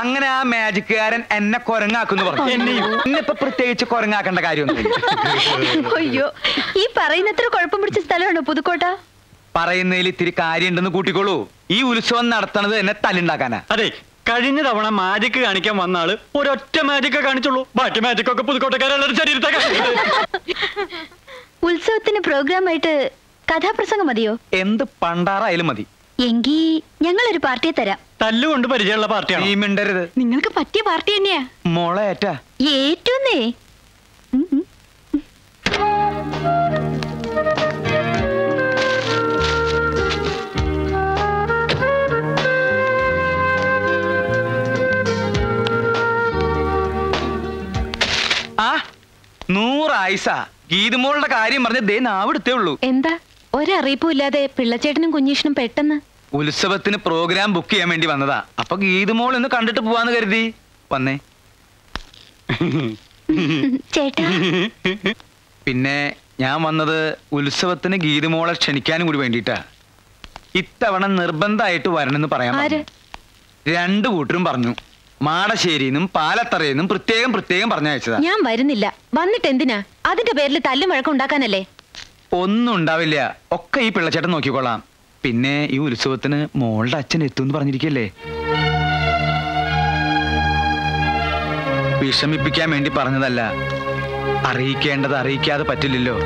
അങ്ങനെ ആ മാജിക്കുകാരൻ എന്നെ കൊരങ്ങാക്കുന്നു പറഞ്ഞു. ഇന്നിപ്പോ പ്രത്യേകിച്ച് കൊരങ്ങാക്കേണ്ട കാര്യമൊന്നുമില്ല. അയ്യോ, ഈ പറയുന്നത്ര കുഴപ്പം പിടിച്ച സ്ഥലമാണോ പുതുക്കോട്ട? പറയുന്നതിൽ ഇത്തിരി കാര്യമുണ്ടെന്ന് കൂട്ടിക്കോളൂ. ഈ ഉത്സവം നടത്തണത് എന്നെ തല്ലുണ്ടാക്കാനാ. അതെ, കഴിഞ്ഞ തവണ മാജിക് കാണിക്കാൻ വന്ന ആള് ഒരൊറ്റ മാജിക് കാണിച്ചുള്ളൂ. ബാക്കി മാജിക് ഒക്കെ പുതുക്കോട്ടക്കാരുടെ ശരീരത്തെ. ഉത്സവത്തിന് പ്രോഗ്രാമായിട്ട് കഥാപ്രസംഗം മതിയോ? എന്ത് പണ്ടാറായാലും മതി. എങ്കി ഞങ്ങളൊരു പാർട്ടിയെ തരാം. തല്ലുകൊണ്ട് പരിചയമുള്ള പാർട്ടിയാണ്. നീ മിണ്ടരുത്. നിങ്ങൾക്ക് പറ്റിയ പാർട്ടി തന്നെയാ. മോളെ ഏറ്റാ ഏറ്റവുന്നേ. ആ 100 ആയിസ ഗീതുമോളുടെ കാര്യം പറഞ്ഞ് ദേ നാവിടുത്തേ ഉള്ളൂ. എന്താ ഒരറിയിപ്പും ഇല്ലാതെ പിള്ളച്ചേട്ടനും കുഞ്ഞീഷനും പെട്ടെന്ന്? ഉത്സവത്തിന് പ്രോഗ്രാം ബുക്ക് ചെയ്യാൻ വേണ്ടി വന്നതാ. അപ്പൊ ഗീതുമോൾ ഒന്ന് കണ്ടിട്ട് പോവാന്ന് കരുതി വന്നേ. ചേട്ടാ, പിന്നെ ഞാൻ വന്നത് ഉത്സവത്തിന് ഗീതുമോളെ ക്ഷണിക്കാനും കൂടി വേണ്ടിട്ടാ. ഇത്തവണ നിർബന്ധമായിട്ട് വരണമെന്ന് പറയാൻ 2 കൂട്ടരും പറഞ്ഞു. മാടശ്ശേരിന്നും പാലത്തറയെന്നും പ്രത്യേകം പറഞ്ഞയച്ചതാ. ഞാൻ വരുന്നില്ല. വന്നിട്ട് എന്തിനാ? അതിന്റെ പേരിൽ തല്ലും വഴക്കം ഉണ്ടാക്കാനല്ലേ? ഒന്നും ഉണ്ടാവില്ല. ഒക്കെ ഈ പിള്ളച്ചേട്ടൻ നോക്കിക്കോളാം. പിന്നെ ഈ ഉത്സവത്തിന് മോളുടെ അച്ഛൻ എത്തുമെന്ന് പറഞ്ഞിരിക്കല്ലേ. വിഷമിപ്പിക്കാൻ വേണ്ടി പറഞ്ഞതല്ല. അറിയിക്കേണ്ടത് അറിയിക്കാതെ പറ്റില്ലല്ലോ.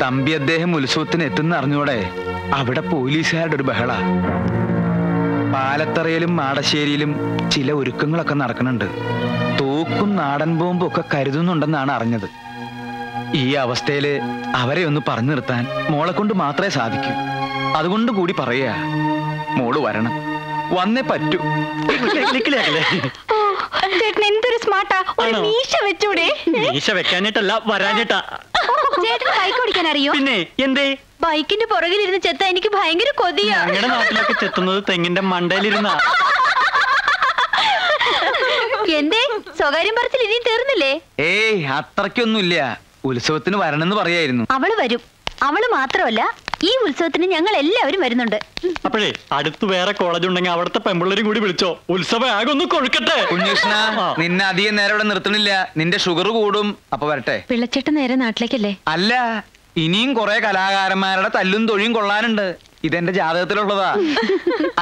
തമ്പി അദ്ദേഹം ഉത്സവത്തിന് എത്തുന്ന അറിഞ്ഞോടെ അവിടെ പോലീസുകാരുടെ ഒരു ബഹള. പാലത്തറയിലും മാടശ്ശേരിയിലും ചില ഒരുക്കങ്ങളൊക്കെ നടക്കുന്നുണ്ട്. തോക്കും നാടൻ ബോംബും ഒക്കെ കരുതുന്നുണ്ടെന്നാണ് അറിഞ്ഞത്. ഈ അവസ്ഥയില് അവരെ ഒന്ന് പറഞ്ഞു നിർത്താൻ മോളെ കൊണ്ട് മാത്രമേ സാധിക്കൂ. അതുകൊണ്ട് കൂടി പറയാ, മോള് വരണം. വന്നേ പറ്റൂ. എന്തൊരു സ്മാർട്ടാ. മീശ വെച്ചൂടെ? മീശ വെക്കാനിട്ടല്ല, വരാനിട്ടാ. ചേട്ടന് ബൈക്ക് ഓടിക്കാൻ അറിയോ? പിന്നെ എന്തേ? ബൈക്കിന്റെ പുറകിലിരുന്ന് ചെത്ത എനിക്ക് ഭയങ്കര കൊതിയാ. ഞങ്ങളുടെ നാട്ടിലൊക്കെ ചെത്തുന്നത് തെങ്ങിന്റെ മണ്ടയിലിരുന്ന. എന്തേ സ്വകാര്യം പറച്ചിൽ ഇനിയും തീർന്നില്ലേ? ഏയ് അത്രയ്ക്കൊന്നുമില്ല. ഉത്സവത്തിന് വരണമെന്ന് പറയായിരുന്നു. അവള് വരും. അവള് മാത്രമല്ല, ഈ ഉത്സവത്തിന് ഞങ്ങൾ എല്ലാവരും വരുന്നുണ്ട്. അപ്പോഴേ അടുത്ത് വേറെ കോളേജ് ഉണ്ടെങ്കിൽ അവിടുത്തെ പെമ്പിള്ളേരും കൂടി വിളിച്ചോ. ഉത്സവം ആകെ ഒന്ന് കൊഴുക്കട്ടെ. കുഞ്ഞുഷ്ണ, നിന്നെ അധികം നേരം ഇവിടെ നിർത്തണില്ല. നിന്റെ ഷുഗർ കൂടും. അപ്പൊ വരട്ടെ. പിള്ളച്ചേട്ടൻ നേരെ നാട്ടിലേക്കല്ലേ? അല്ല, ഇനിയും കുറെ കലാകാരന്മാരുടെ തല്ലും തൊഴിയും കൊള്ളാനുണ്ട്. ഇതെന്റെ ജാതകത്തിലുള്ളതാ.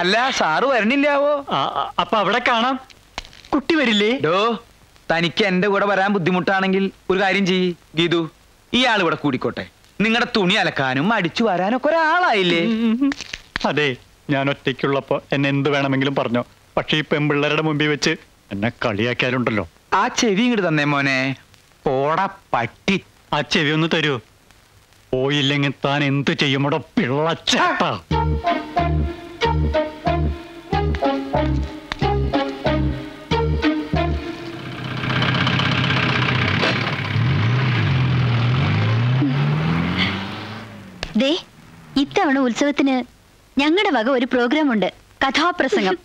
അല്ല, സാറ് വരണില്ലാവോ? അപ്പൊ അവിടെ കാണാം. കുട്ടി വരില്ലേ? ഡോ, തനിക്ക് എന്റെ കൂടെ വരാൻ ബുദ്ധിമുട്ടാണെങ്കിൽ ഒരു കാര്യം ചെയ്യ് ഗീതു. ഇയാൾ ഇവിടെ കൂടിക്കോട്ടെ. നിങ്ങളുടെ തുണി അലക്കാനും അടിച്ചു വരാനൊക്കെ ഒരാളായില്ലേ? അതെ, ഞാൻ ഒറ്റയ്ക്കുള്ളപ്പോ എന്നെ എന്ത് വേണമെങ്കിലും പറഞ്ഞോ. പക്ഷെ ഈ പെമ്പിള്ളേരുടെ മുമ്പിൽ വെച്ച് എന്നെ കളിയാക്കിയാലുണ്ടല്ലോ. ആ ചെവി ഇങ്ങോട്ട് തന്നേ മോനെ. പോടാ പട്ടി. ആ ചെവി ഒന്ന് തരൂ. പോയില്ലെങ്കിൽ താൻ എന്ത് ചെയ്യുമ്പോടോ പിള്ളച്ചേട്ടാ. ദേ, ഇത്തവണ ഉത്സവത്തിന് ഞങ്ങളുടെ വക ഒരു പ്രോഗ്രാം ഉണ്ട്. കഥാപ്രസംഗം.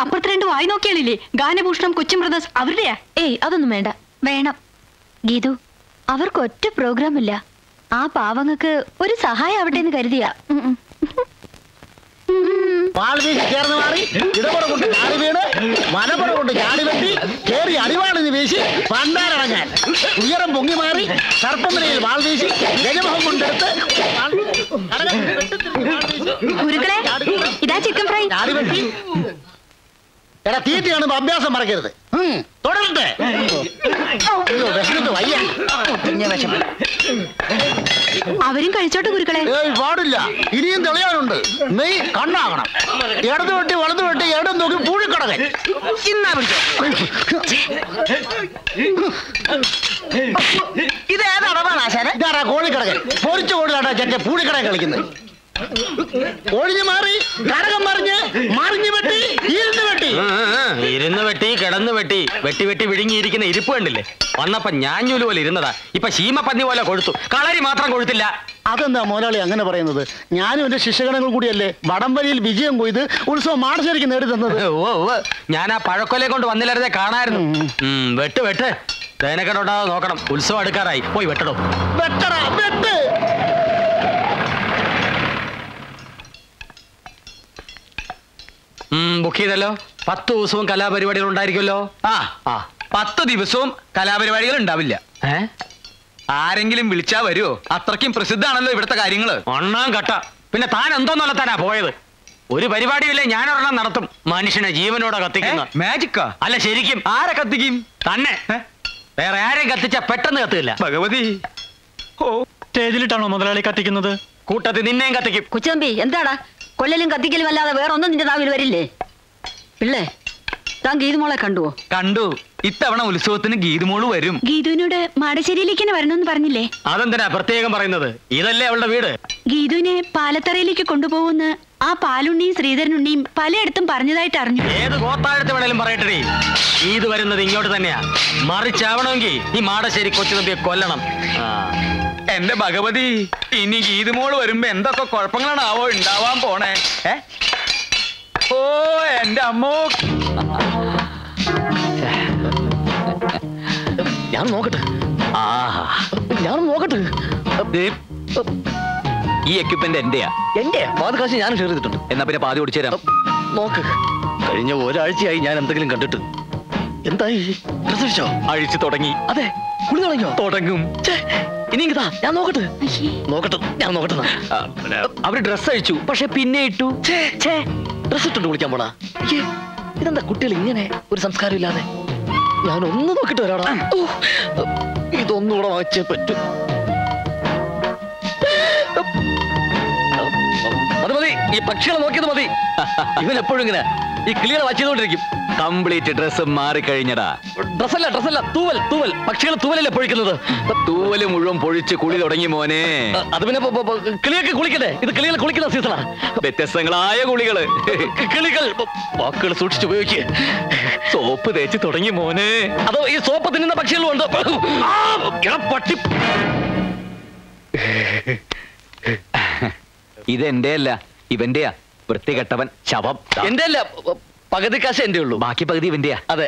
അപ്പുറത്ത് 2 വായി നോക്കിയാളില്ലേ? ഗാനഭൂഷണം, കൊച്ചിൻ ബ്രദേഴ്സ് അവരുടെയാ? ഏയ്, അതൊന്നും വേണ്ട. വേണം ഗീതു. അവർക്ക് ഒറ്റ പ്രോഗ്രാം ഇല്ല. ആ പാവങ്ങൾക്ക് ഒരു സഹായം ആവട്ടെ എന്ന് കരുതിയാ. ചേർന്ന് മാറി ഇടപെട കൊണ്ട് ചാടി വീണ് വലപുറ കൊണ്ട് ചാടി വെട്ടി കേറി അടിവാളിന് വീശി പണ്ടാരടങ്ങാൻ ഉയരം പൊങ്ങി മാറി സർപ്പനിലയിൽ വാൾ വീശി ഗജമുഖം കൊണ്ടെടുത്ത് ഇതാ ചിക്കൻ ഫ്രൈ. ചാടി വെട്ടി. എടാ, തീറ്റയാണ് അഭ്യാസം മറക്കരുത്. തുടരട്ടെ. വിശന്നിട്ട് വയ്യ. അവരും കഴിച്ചോട്ടെ ഗുരുക്കളെ. പാടില്ല, ഇനിയും തെളിയാനുണ്ട്. നെയ് കണ്ണാകണം. ഇടത് വെട്ടി വലത് വെട്ടി ഇടം നോക്കി പൂഴിക്കടകൻ. ഇത് ഏതടവാണ് ആശാനെ? ഇതാരാ കോഴിക്കടകൻ? പൊരിച്ച കോഴിലാട്ടാ ചെറ്റ പൂഴിക്കടകൻ കളിക്കുന്നത്. ഒഴിഞ്ഞു മാറി കടകം മറിഞ്ഞ് മറിഞ്ഞു വെട്ടി ഇരുന്ന് വെട്ടി. ഇരുന്ന് വെട്ടി കിടന്ന് വെട്ടി വെട്ടി വെട്ടി വിഴുങ്ങിയിരിക്കുന്ന ഇരിപ്പ് കണ്ടില്ലേ? വന്നപ്പോ ഞാഞ്ഞൂല് പോലെ ഇരുന്നതാ. ഇപ്പൊ ശീമപ്പന്നി പോലെ കൊഴുത്തു. കളരി മാത്രം കൊഴുത്തില്ല. അതെന്താ മോലാളി അങ്ങനെ പറയുന്നത്? ഞാനും എന്റെ ശിഷ്യഗണങ്ങൾ കൂടിയല്ലേ വടംവലിയിൽ വിജയം കൊയ്ത് ഉത്സവം മാടശ്ശേരിക്ക് നേടി തന്നത്. ഞാൻ ആ പഴക്കൊലെ കൊണ്ട് വന്നില്ലായിരുന്നേ കാണായിരുന്നു. വെട്ട് വെട്ട്. തേനക്കെട്ടോട്ടാ നോക്കണം. ഉത്സവം അടുക്കാറായി. പോയി വെട്ടടോ. വെട്ടടാ വെട്ട്. ബുക്ക് ചെയ്തല്ലോ. 10 ദിവസവും കലാപരിപാടികൾ ഉണ്ടായിരിക്കുമല്ലോ. ആ 10 ദിവസവും കലാപരിപാടികൾ ഉണ്ടാവില്ല. ആരെങ്കിലും വിളിച്ചാ വരുമോ? അത്രയ്ക്കും പ്രസിദ്ധാണല്ലോ ഇവിടുത്തെ കാര്യങ്ങള്. ഒന്നാം കട്ട. പിന്നെ താൻ എന്തോന്നല്ലത്താനാ പോയത്? ഒരു പരിപാടിയില്ലേ ഞാനൊരെണ്ണം നടത്തും. മനുഷ്യനെ ജീവനോടെ കത്തിക്കുന്ന. മാജിക്കാ? അല്ല ശരിക്കും. ആരെ കത്തിക്കും? തന്നെ. വേറെ ആരെയും കത്തിച്ചാ പെട്ടെന്ന് കത്തില്ല. ഭഗവതി. സ്റ്റേജിലിട്ടാണോ മുതലാളി കത്തിക്കുന്നത്? കൂട്ടത്തിൽ നിന്നെയും കത്തിക്കും. കൊച്ചമ്പി എന്താടാ കൊല്ലലും കത്തിക്കലും അല്ലാതെ വേറെ ഒന്നും നിന്റെ നാവിൽ വരില്ലേ? പിള്ളേ താൻ ഗീതുമോളെ കണ്ടുവോ? കണ്ടു. ഇത്തവണ ഉത്സവത്തിന് ഗീതുമോള് വരും. ഗീതുവിനോട് മാടശ്ശേരിയിലേക്ക് തന്നെ വരണമെന്ന് പറഞ്ഞില്ലേ? അതെന്തിനാ പ്രത്യേകം പറയുന്നത്? ഇതല്ലേ അവളുടെ വീട്. ഗീതുവിനെ പാലത്തറയിലേക്ക് കൊണ്ടുപോകുന്ന ആ പാലുണ്ണിയും ശ്രീധരനുണ്ണിയും പലയിടത്തും പറഞ്ഞതായിട്ട് അറിഞ്ഞു. ഏത് ഗോത്താഴത്ത് വേണേലും പറയട്ടെ, ഇത് വരുന്നത് ഇങ്ങോട്ട് തന്നെയാ. മറിച്ചാവണമെങ്കിൽ ഈ മാടശ്ശേരി കൊച്ചുതമ്പിയെ കൊല്ലണം. എന്റെ ഭഗവതി, ഇനി ഗീതുമോള് വരുമ്പോ എന്തൊക്കെ കുഴപ്പങ്ങളാണാവോ ഉണ്ടാവാൻ പോണേ. ഓ എന്റെ അമ്മോ. ഞാൻ നോക്കട്ടെ. ഞാൻ നോക്കട്ടെ. ഈ എക്യുപ്മെന്റ് എന്റെയാ. എന്റെ പാതകാശ് ഞാൻ ഷെയർ ചെയ്തിട്ടുണ്ട്. എന്നാ പിന്നെ പാതി ഓടിച്ചു തരാം. നോക്ക്, കഴിഞ്ഞ ഒരാഴ്ചയായി ഞാൻ എന്തെങ്കിലും കണ്ടിട്ട്. എന്തായി? പ്രസവിച്ചോ? അഴിച്ചു തുടങ്ങി. അതെ, കുളി തുടങ്ങിയോ? തുടങ്ങും. ഇനി ഇതാ ഞാൻ നോക്കട്ടെ. ഞാൻ നോക്കട്ടെ. അവര് ഡ്രസ് അഴിച്ചു, പക്ഷെ പിന്നെ ഇട്ടു. ഡ്രസ് ഇട്ടുണ്ട് കുളിക്കാൻ പോണാ? ഇതെന്താ കുട്ടികൾ ഇങ്ങനെ ഒരു സംസ്കാരം ഇല്ലാതെ? ഞാൻ ഒന്ന് നോക്കിട്ട് വരാടാ. ഇതൊന്നുകൂടെ വാങ്ങിച്ചേ പറ്റൂ. അത് മതി, ഈ പക്ഷികളെ നോക്കിയത് മതി. ഇവൻ എപ്പോഴും ഇങ്ങനെ ഈ കിളികളെ വായിച്ചുകൊണ്ടിരിക്കും. Complete dress മാറിക്കഴിഞ്ഞടാ. ഡ്രസ്സല്ല തൂവൽ. പക്ഷികൾ തൂവലല്ലേ പൊഴിക്കുന്നത്? തൂവല് മുഴുവൻ പൊഴിച്ച് കുളി തുടങ്ങി മോനെ. അത് പിന്നെ കിളിയൊക്കെ കുളിക്കട്ടെ. ഇത് കിളികൾ കുളിക്കുന്ന സീസണാ. വ്യത്യസ്തങ്ങളായ കുളികള്. കിളികൾ വാക്കുകൾ സൂക്ഷിച്ചുപയോഗിക്കുക. സോപ്പ് തേച്ച് തുടങ്ങി മോനെ. അതോ ഈ സോപ്പ് തിന്നുന്ന പക്ഷികളും ഉണ്ട്. പട്ടി. ഇതെന്റെ അല്ല, ഇവന്റെയാ. വൃത്തികെട്ടവൻ ശവം. എന്റെ അല്ല, പകുതി കാശ് എന്റെ ഉള്ളൂ. ബാക്കി പകുതി ഇവന്റെയാ. അതെ.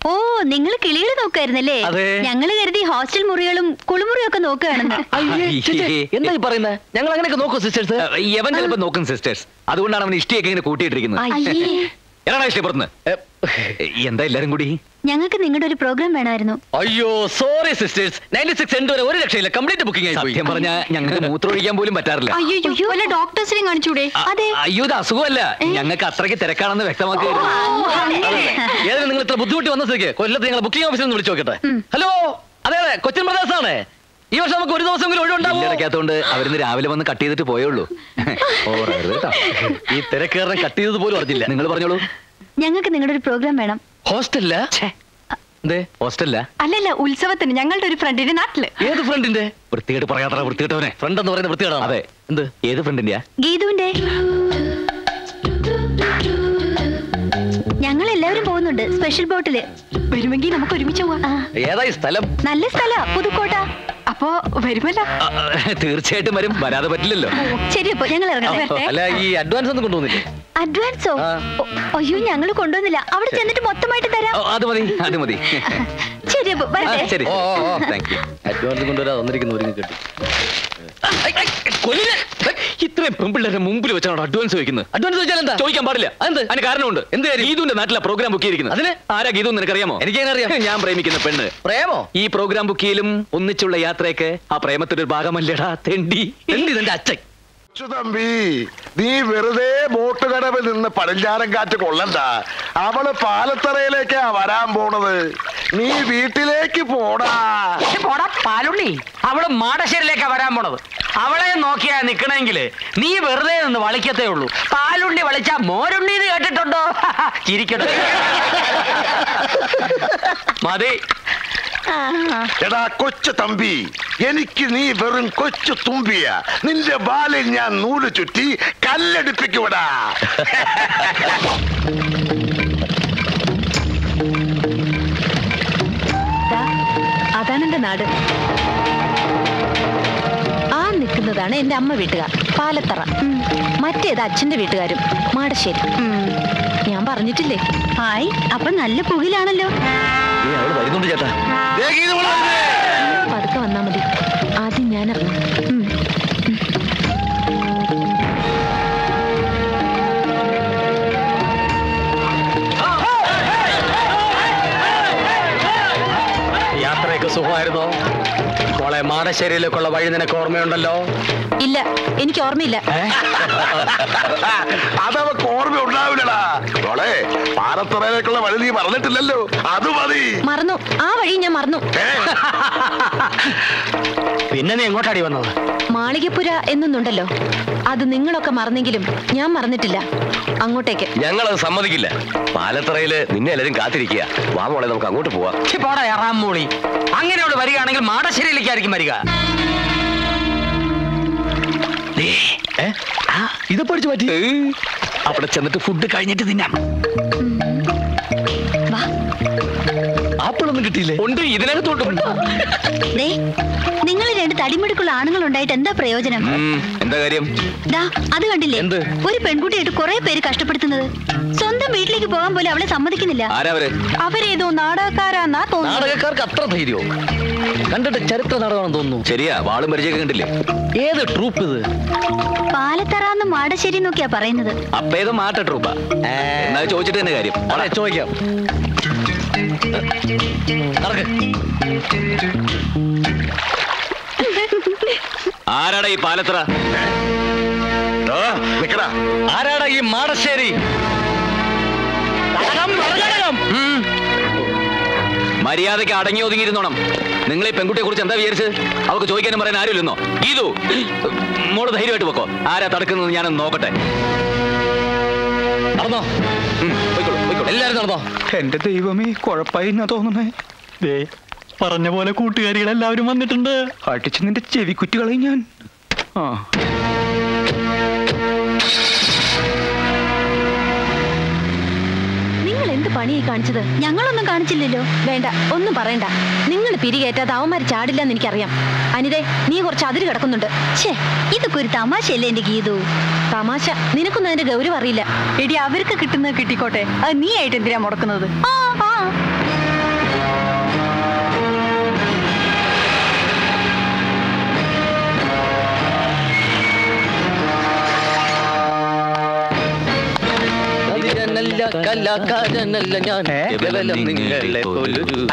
ഓ, നിങ്ങൾ കിളികൾ നോക്കായിരുന്നല്ലേ? അതെ. ഞങ്ങള് കരുതി ഹോസ്റ്റൽ മുറികളും കുളിമുറിയും ഒക്കെ നോക്കുകയാണെന്ന്. എന്തായി പറയുന്നത്? ഞങ്ങൾ അങ്ങനെയൊക്കെ നോക്കൂ സിസ്റ്റേഴ്സ്. യവൻ ചിലപ്പോ നോക്കും സിസ്റ്റേഴ്സ്. അതുകൊണ്ടാണ് അവൻ ഇഷ്ടിയൊക്കെ ഇങ്ങനെ കൂട്ടിയിട്ടിരിക്കുന്നത്. അയ്യേ, എടാ ഇഷ്ടം പുറത്തുനിന്ന്. എന്താ എല്ലാരും കൂടി? ഞങ്ങൾക്ക് നിങ്ങളുടെ ഒരു പ്രോഗ്രാം വേണമായിരുന്നു. അയ്യോ സോറി സിസ്റ്റേഴ്സ്. 96 എൻഡ് വരെ ഒരു രക്ഷയില്ല. കംപ്ലീറ്റ് ബുക്കിംഗ് ആയി പോയി. സത്യം പറഞ്ഞാൽ ഞങ്ങൾക്ക് മൂത്രമൊഴിക്കാൻ പോലും പറ്റാറില്ല. അയ്യോ വല്ല ഡോക്ടേഴ്സിനെയും കാണിച്ചൂടെ? അതെ. അയ്യോ, ഇത് അസുഖമല്ല. ഞങ്ങൾക്ക് അത്രയ്ക്ക് തിരക്കാണെന്ന് വ്യക്തമാക്കി. ഏതായാലും നിങ്ങൾ ഇത്ര ബുദ്ധിമുട്ടി വന്ന സ്ഥിതിക്ക് കൊല്ലത്ത് ഞങ്ങൾ ബുക്കിംഗ് ഓഫീസിൽ നിന്ന് വിളിച്ചു നോക്കട്ടെ. ഹലോ, അതെ കൊച്ചിൻ ബ്രദേഴ്സ് ആണ്. ഈ വർഷം നമുക്ക് ഒരു ദിവസമെങ്കിലും ഒഴിവുണ്ടാവും. ഇടയ്ക്കകത്തോണ്ട് അവരിന്ന് രാവിലെ വന്ന് കട്ട് ചെയ്തിട്ട് പോയുള്ളൂ. ഈ തിരക്കേറിനെ കട്ട് ചെയ്തത് പോലും അറിഞ്ഞില്ല. നിങ്ങൾ പറഞ്ഞോളൂ. ഞങ്ങൾക്ക് നിങ്ങളുടെ ഒരു പ്രോഗ്രാം വേണം. ഹോസ്റ്റലില്ല? ഹോസ്റ്റലില്ല. അല്ലല്ല, ഉത്സവത്തിന് ഞങ്ങളുടെ ഒരു ഫ്രണ്ടിന്റെ നാട്ടില്. ഏത് ഫ്രണ്ടിന്റെ? വൃത്തികേട്ട് പറയാത്ര വൃത്തികെട്ടവനെ. ഫ്രണ്ട് എന്ന് പറയുന്ന വൃത്തികേടാണ്. അതെ. എന്ത്? ഏത് ഫ്രണ്ടിന്റെയാ? ഗീതുവിന്റെ. ഞങ്ങൾ എല്ലാവരും പോകുന്നുണ്ട് സ്പെഷ്യൽ ബോട്ടില്. വരുമെങ്കിൽ നമുക്ക് ഒരുമിച്ച് പോവാം. ഏതായി സ്ഥലം? നല്ല സ്ഥല, പുതുക്കോട്ട. അപ്പോ വരുമല്ലോ. തീർച്ചയായിട്ടും വരും. വരാതെ പറ്റില്ലല്ലോ. ശരി, അപ്പൊ ഞങ്ങൾ ഇറങ്ങട്ടെ. അല്ല, ഈ അഡ്വാൻസ് ഒന്നും കൊണ്ടുവന്നില്ലേ? അഡ്വാൻസോ? അയ്യോ, ഞങ്ങൾ കൊണ്ടുവന്നില്ല. അവിടെ ചെന്നിട്ട് മൊത്തമായിട്ട് തരാം. അത് മതി, അത് മതി. ശരി, അപ്പൊ വരട്ടെ. ശരി. Thank you. അഡ്വാൻസ് കൊണ്ടുവരാ വന്നിരിക്കുന്ന ഒരുങ്ങി കെട്ടി. ഇത്രയും പെൺപിള്ളേരുടെ മുമ്പിൽ വെച്ചാണ് അഡ്വാൻസ് ചോദിക്കുന്നത്. അഡ്വാൻസ് ചോദിച്ചാൽ എന്താ? ചോദിക്കാൻ പാടില്ല. അതിന് കാരണമുണ്ട്. എന്ത്? ഗീതുവിന്റെ നാട്ടിലെ പ്രോഗ്രാം ബുക്ക് ചെയ്തിരിക്കുന്നത്. അതിന് ആരാ ഗീതു നിനക്കറിയാമോ? എനിക്കറിയാം. ഞാൻ പ്രേമിക്കുന്ന പെണ്ണ്. പ്രേമോ? ഈ പ്രോഗ്രാം ബുക്ക് ചെയ്യലും ഒന്നിച്ചുള്ള യാത്രയൊക്കെ ആ പ്രേമത്തിന്റെ ഒരു ഭാഗമല്ലേടാ തെണ്ടി. എന്റെ അച്ഛൻ. തമ്പി, നീ വെറുതെ ബോട്ട് കടവിൽ നിന്ന് പടിഞ്ഞാറൻ കാറ്റ് കൊള്ളണ്ട. അവള് പാലത്തറയിലേക്കാ വരാൻ പോണത്. നീ വീട്ടിലേക്ക് പോടാ. പാലുണ്ണി, അവള് മാടശ്ശേരിയിലേക്കാ വരാൻ പോണത്. അവളെ നോക്കിയാ നിക്കണെങ്കില് നീ വെറുതെ നിന്ന് വളിക്കത്തേ ഉള്ളൂ. പാലുണ്ണി വളിച്ചാ മോരുണ്ണി കേട്ടിട്ടുണ്ടോ? ചിരിക്കട്ടെ. മതി. എടാ കൊച്ചു തമ്പി, എനിക്ക് നീ വെറും കൊച്ചു തുമ്പിയ. നിന്റെ ബാലിൽ ഞാൻ നൂല് ചുറ്റി കല്ലടിപ്പിക്കൂടാ. അതാണ് എന്റെ നാട്. ആ നിൽക്കുന്നതാണ് എന്റെ അമ്മ വീട്ടുകാർ, പാലത്തറ. മറ്റേത് അച്ഛന്റെ വീട്ടുകാരും, മാടശ്ശേരി. ഞാൻ പറഞ്ഞിട്ടില്ലേ? ഹായ്, അപ്പൊ നല്ല പുകിലാണല്ലോ. വരുന്നുണ്ട് ചേട്ടാ. പതുക്കെ വന്നാ മതി. ആദ്യം ഞാൻ ഇറങ്ങും. സുഖമായിരുന്നോ? മോളെ, മാടശ്ശേരിയിലേക്കുള്ള വഴി നിനക്ക് ഓർമ്മയുണ്ടല്ലോ? ഇല്ല, എനിക്ക് ഓർമ്മയില്ല. അതവക്ക് ഓർമ്മ ഉണ്ടാവില്ലടാ മോളെ. പാലത്തറയിലേക്കുള്ള വഴി നീ മറന്നിട്ടില്ലല്ലോ, അത് മതി. മറന്നു, ആ വഴി ഞാൻ മറന്നു. പിന്നെ നീ എങ്ങോട്ടാടി വന്നത്? മാളികപ്പുര എന്നൊന്നുണ്ടല്ലോ, അത് നിങ്ങളൊക്കെ മറന്നെങ്കിലും ഞാൻ മറന്നിട്ടില്ല. അങ്ങോട്ടേക്ക്. ഞങ്ങളത് സമ്മതിക്കില്ല. പാലത്തറയില് നിന്നെ എല്ലാരും കാത്തിരിക്കുക. വാ മോളെ, നമുക്ക് അങ്ങോട്ട് പോവാം. പോടാ എറാമൂളി. അങ്ങനെ അവിടെ വരികയാണെങ്കിൽ മാടശ്ശേരിയിലേക്കായിരിക്കും വരിക. ഇത് പഠിച്ചു പറ്റി. അവിടെ ചെന്നിട്ട് ഫുഡ് കഴിഞ്ഞിട്ട് തിന്നാം. ആപ്പിളൊന്നും കിട്ടിയില്ലേ? ഉണ്ട്, ഇതിനകത്തോട്ടുണ്ട്. നിങ്ങൾ രണ്ട് തടിമിടുക്കുള്ള ആണുങ്ങൾ ഉണ്ടായിട്ട് എന്താ പ്രയോജനം? എന്താ കാര്യം? അത് കണ്ടില്ലേ, എന്ത്? ഒരു പെൺകുട്ടിയായിട്ട് കുറെ പേര് കഷ്ടപ്പെടുത്തുന്നത്. സ്വന്തം വീട്ടിലേക്ക് പോകാൻ പോലും അവളെ സമ്മതിക്കുന്നില്ല. ആരാവര്? അവരേതോ നാടകക്കാരാന്നാ തോന്നുന്നു. നാടകക്കാർക്ക് അത്ര ധൈര്യമോ? കണ്ടിട്ട് ചരിത്ര നാടകമാണെന്ന് തോന്നുന്നു. ശരിയാ, വാളും പരിചയൊക്കെ കണ്ടില്ലേ? ഏത് ട്രൂപ്പ് ഇത്? പാലത്തറാന്ന് മാടശ്ശേരി എന്നൊക്കെയാ പറയുന്നത്. അപ്പൊ ഏത് മാട്ട ട്രൂപ്പാ? എന്നാ ചോദിച്ചിട്ട് തന്നെ കാര്യം. ചോദിക്കാം. ആരാടാ ഈ പാലത്തറ? ആരാടാ ഈ മാടശ്ശേരി? മര്യാദയ്ക്ക് അടങ്ങി ഒതുങ്ങിയിരുന്നോണം. നിങ്ങൾ ഈ പെൺകുട്ടിയെ കുറിച്ച് എന്താ വിചാരിച്ചത്? അവർക്ക് ചോദിക്കാനും പറയാൻ ആരുമില്ലെന്നോ? ഇതു മോള് ധൈര്യമായിട്ട് വെക്കോ. ആരാ തടുക്കുന്നത് ഞാനൊന്ന് നോക്കട്ടെ. നടന്നോ? എല്ലാരും നടന്നോ? എന്റെ ദൈവമേ, കുഴപ്പമായി എന്നാ തോന്നുന്നേ. പറഞ്ഞ പോലെ കൂട്ടുകാരികളെല്ലാവരും വന്നിട്ടുണ്ട്. അടിച്ച് നിന്റെ ചെവിക്കുറ്റികളെ ഞാൻ. നിങ്ങൾ എന്ത് പണിയായി കാണിച്ചത്? ഞങ്ങളൊന്നും കാണിച്ചില്ലല്ലോ. വേണ്ട, ഒന്നും പറയണ്ട. നിങ്ങൾ പിരികേറ്റാതെ അവന്മാർ ചാടില്ലെന്ന് എനിക്കറിയാം. അനിതേ, നീ കുറച്ച് അതിര് കിടക്കുന്നുണ്ട്. ഛേ, ഇതൊക്കെ ഒരു തമാശയല്ലേ എന്റെ ഗീതു? തമാശ? നിനക്കൊന്നും അതിന്റെ ഗൗരവം അറിയില്ല. എടി, അവർക്ക് കിട്ടുന്നത് കിട്ടിക്കോട്ടെ. അത് നീ ആയിട്ട് എന്തിനാ മുടക്കുന്നത്?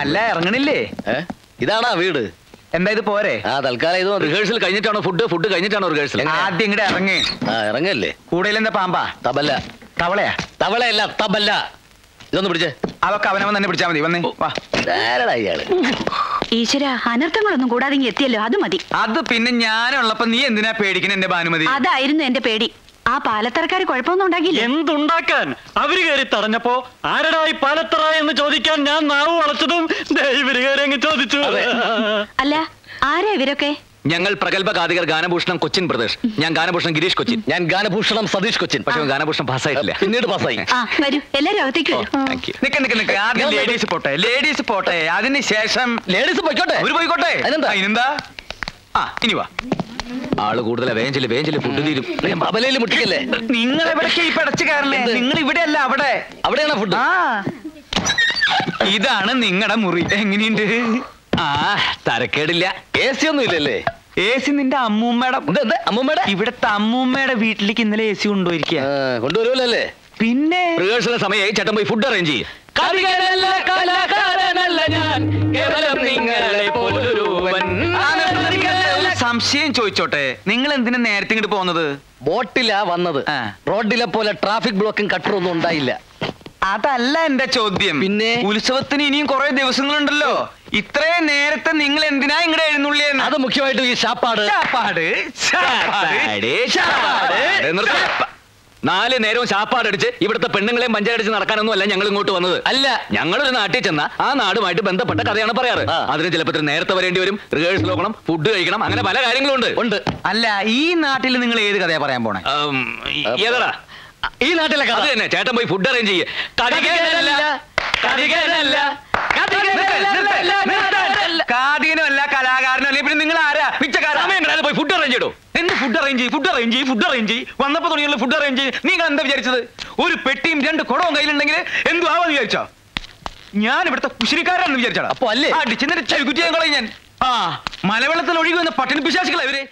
അല്ല, ഇറങ്ങണില്ലേ? ഇതാണാ വീട്? എന്താ ഇത് പോരെ? തൽക്കാലം ഇത് റിഹേഴ്സൽ കഴിഞ്ഞിട്ടാണോ ഫുഡ് കഴിഞ്ഞിട്ടാണോ റിഹേഴ്സൽ? ആദ്യം ഇങ്ങടെ ഇറങ്ങി. ഇറങ്ങല്ലേ? കൂടുതൽ എന്താ പാമ്പാ? തബല. തവളയാ? തവളയല്ല, തബല്ല. ഇതൊന്ന് പിടിച്ചേ. അവക്ക് അവനവൻ തന്നെ പിടിച്ചാ മതി. വന്നേ, വാ. ഇയാള് ഈശ്വര, അനർത്ഥങ്ങളൊന്നും കൂടാതെ എത്തിയല്ലോ, അത് മതി. അത് പിന്നെ ഞാനുള്ളപ്പോ നീ എന്തിനാ പേടിക്കണ എന്റെ ഭാനുമതി? അതായിരുന്നു എന്റെ പേടി. ആ പാലത്തറക്കാര് കുഴപ്പമൊന്നും ഉണ്ടാക്കില്ല. എന്തുണ്ടാക്കാൻ? അവര് കയറി തടഞ്ഞപ്പോ ആരടാ ഈ പാലത്തറ എന്ന് ചോദിക്കാൻ ഞാൻ നാവ് വളച്ചതും ഇവര് കയറി അങ്ങ് ചോദിച്ചു. അല്ല, ആരാ ഇവരൊക്കെ? ഞങ്ങൾ പ്രഗത്ഭ ഗാതികർ ഗാനഭൂഷണം കൊച്ചിൻ പ്രദേശ്. ഞാൻ ഗാനഭൂഷണം ഗിരീഷ് കൊച്ചിൻ. ഞാൻ ഗാനഭൂഷണം സതീഷ് കൊച്ചിൻ. പക്ഷെ ഗാനഭൂഷണം പാസ്സായിട്ടില്ല, പിന്നീട് പാസ്സായി. വരൂ, എല്ലാരും അകത്തേക്ക് വരൂ. നിക്ക് ആദ്യം ലേഡീസ് പോട്ടെ. ലേഡീസ് പോട്ടെ, അതിന് ശേഷം ലേഡീസ് പോയിക്കോട്ടെ. അവര് പോയിക്കോട്ടെ. അതിനെന്താ? ഇനി വാ. ആള് കൂടുതലാ. വേഞ്ചില് ഫുഡ് തീരും. തബലയിൽ മുട്ടിക്കല്ലേ? നിങ്ങൾ എവിടേക്ക് ഈ പടച്ചു കയറണേ? നിങ്ങൾ ഇവിടെ അല്ല, അവിടെ. അവിടെയാണോ ഫുഡ്? ഇതാണ് നിങ്ങളുടെ മുറി. എങ്ങനെയുണ്ട്? തരക്കേടില്ല. AC ഒന്നും ഇല്ലല്ലേ? AC നിന്റെ അമ്മൂമ്മയുടെ. അമ്മൂമ്മയുടെ? ഇവിടത്തെ അമ്മൂമ്മയുടെ വീട്ടിലേക്ക് ഇന്നലെ AC കൊണ്ടുപോയിരിക്കുക. കൊണ്ടുവരുമല്ലേ? പിന്നെ റിഹേഴ്സലിന് സമയമായി. ചേട്ടൻ പോയി ഫുഡ് അറേഞ്ച് ചെയ്യും. സംശയം ചോദിച്ചോട്ടെ, നിങ്ങൾ എന്തിനാ നേരത്തെ ഇങ്ങോട്ട് പോകുന്നത്? ബോട്ടിലാ വന്നത്. റോഡിലെ പോലെ ട്രാഫിക് ബ്ലോക്കും കട്ടറൊന്നും ഉണ്ടായില്ല. അതല്ല എന്റെ ചോദ്യം. പിന്നെ ഉത്സവത്തിന് ഇനിയും കുറെ ദിവസങ്ങളുണ്ടല്ലോ. ഇത്രയും നേരത്തെ നിങ്ങൾ എന്തിനാ ഇങ്ങടെ എഴുന്നള്ളിയെന്ന്? അത് മുഖ്യമായിട്ടും ഈ ശാപ്പാട്. 4 നേരവും ശാപ്പാടടിച്ച് ഇവിടുത്തെ പെണ്ണുങ്ങളെയും പഞ്ചായടിച്ച് നടക്കാനൊന്നും അല്ല ഞങ്ങൾ ഇങ്ങോട്ട് വന്നത്. അല്ല, ഞങ്ങളൊരു നാട്ടിൽ ചെന്ന ആ നാടുമായിട്ട് ബന്ധപ്പെട്ട കഥയാണ് പറയാറ്. അതിന് ചിലപ്പോൾ നേരത്തെ വരേണ്ടി വരും. റിഹേഴ്സൽ നോക്കണം, ഫുഡ് കഴിക്കണം, അങ്ങനെ പല കാര്യങ്ങളും ഉണ്ട്. അല്ല, ഈ നാട്ടിൽ നിങ്ങൾ ഏത് കഥയാ പറയാൻ പോണേ? ഏതാ ഈ നാട്ടിലെ കഥ തന്നെ. ചേട്ടൻ പോയി ഫുഡ് അറേഞ്ച് ചെയ്യേ. കാതികനുമല്ല, കലാകാരനല്ല, പിന്നെ നിങ്ങൾ ആരാ? പിച്ചക്കാരൻ പോയി ഫുഡ് അറേഞ്ച് ചെയ്തോ. എന്ത് ഫുഡ് അറേഞ്ച് ചെയ്യും? വന്നപ്പോ തുടങ്ങിയുള്ള ഫുഡ് അറേഞ്ച് ചെയ്യും. നിങ്ങൾ എന്താ വിചാരിച്ചത്? ഒരു പെട്ടിയും 2 കുടവും കയ്യിലുണ്ടെങ്കിൽ എന്തു ആവാന്ന് വിചാരിച്ചോ? ഞാൻ ഇവിടുത്തെ കുശിരിക്കാരാണെന്ന് വിചാരിച്ചാ? അപ്പൊ അല്ലേ അടിച്ചെന്നിട്ട് ചെവിക്കുറ്റിയാൻ കളയും ഞാൻ. മലവെള്ളത്തിൽ ഒഴുകി വന്ന പട്ടിണി പിശാചുകളാ ഇവര്.